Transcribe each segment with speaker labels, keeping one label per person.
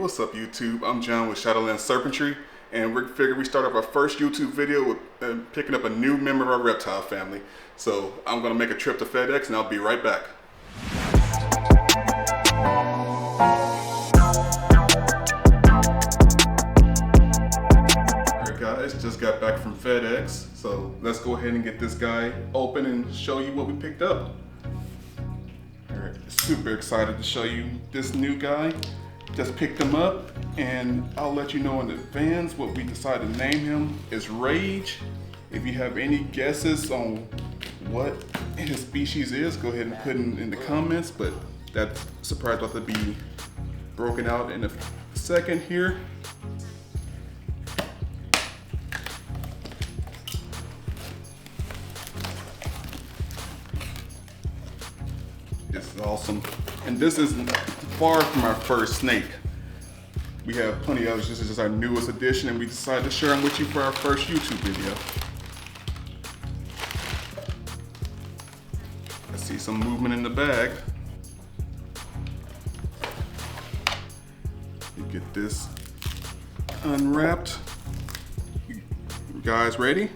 Speaker 1: what's up YouTube? I'm John with Shadowland Serpentry, and we figured we start off our first YouTube video with picking up a new member of our reptile family. So I'm gonna make a trip to FedEx and I'll be right back. Alright guys, just got back from FedEx, so let's go ahead and get this guy open and show you what we picked up. Alright, super excited to show you this new guy. Just picked him up, and I'll let you know in advance what we decided to name him is Rage. If you have any guesses on what his species is, go ahead and put it in the comments, but that surprise about to be broken out in a second here. This is awesome. And this is far from our first snake. We have plenty of others. This is just our newest addition, and we decided to share them with you for our first YouTube video. I see some movement in the bag. You get this unwrapped. You guys ready?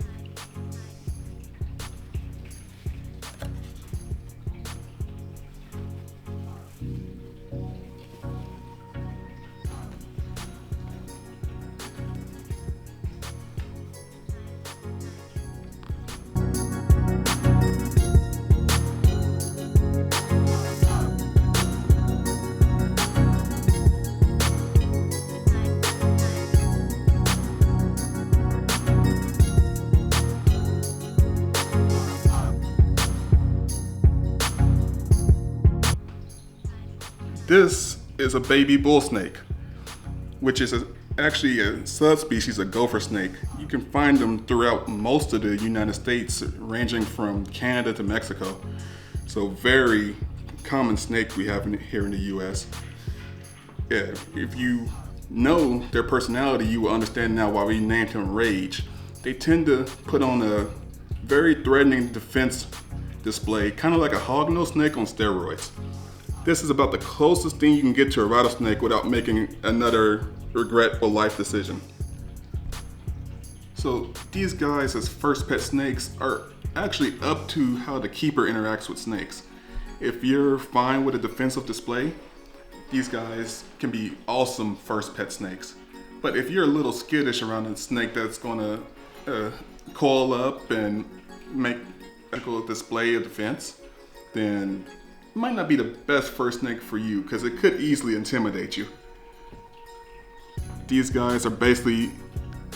Speaker 1: This is a baby bull snake, which is actually a subspecies of gopher snake. You can find them throughout most of the United States, ranging from Canada to Mexico. So very common snake we have here in the US. Yeah, if you know their personality, you will understand now why we named him Rage. They tend to put on a very threatening defense display, kind of like a hognose snake on steroids. This is about the closest thing you can get to a rattlesnake without making another regretful life decision. So these guys as first pet snakes are actually up to how the keeper interacts with snakes. If you're fine with a defensive display, these guys can be awesome first pet snakes. But if you're a little skittish around a snake that's gonna coil up and make a display of defense, then might not be the best first snake for you because it could easily intimidate you. These guys are basically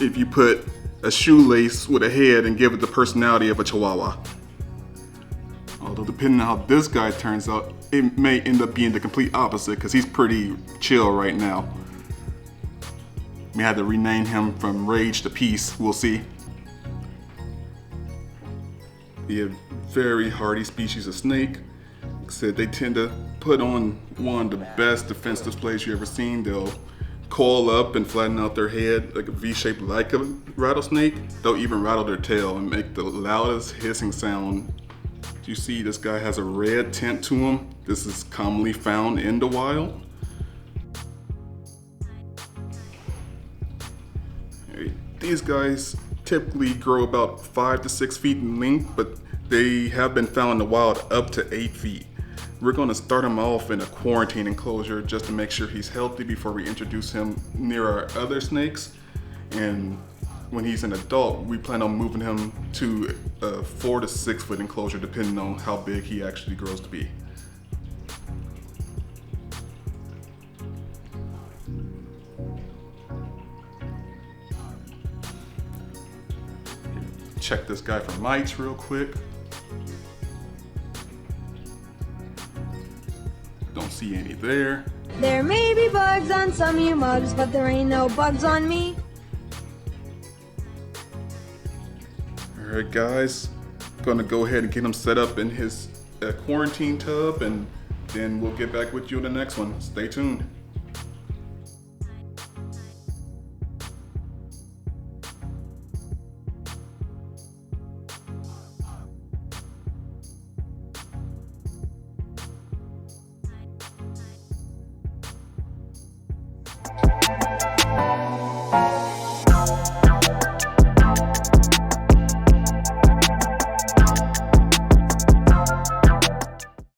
Speaker 1: if you put a shoelace with a head and give it the personality of a chihuahua. Although depending on how this guy turns out, it may end up being the complete opposite because he's pretty chill right now. We had to rename him from Rage to Peace, we'll see. Be a very hardy species of snake. Said they tend to put on one of the best defense displays you ever seen. They'll coil up and flatten out their head like a V-shape like a rattlesnake. They'll even rattle their tail and make the loudest hissing sound. You see this guy has a red tint to him. This is commonly found in the wild. These guys typically grow about 5 to 6 feet in length, but they have been found in the wild up to 8 feet. We're going to start him off in a quarantine enclosure just to make sure he's healthy before we introduce him near our other snakes. And when he's an adult, we plan on moving him to a 4 to 6 foot enclosure depending on how big he actually grows to be. Check this guy for mites real quick. Don't see any there.
Speaker 2: There may be bugs on some of you mugs, but there ain't no bugs on me.
Speaker 1: Alright guys, gonna go ahead and get him set up in his quarantine tub, and then we'll get back with you in the next one. Stay tuned.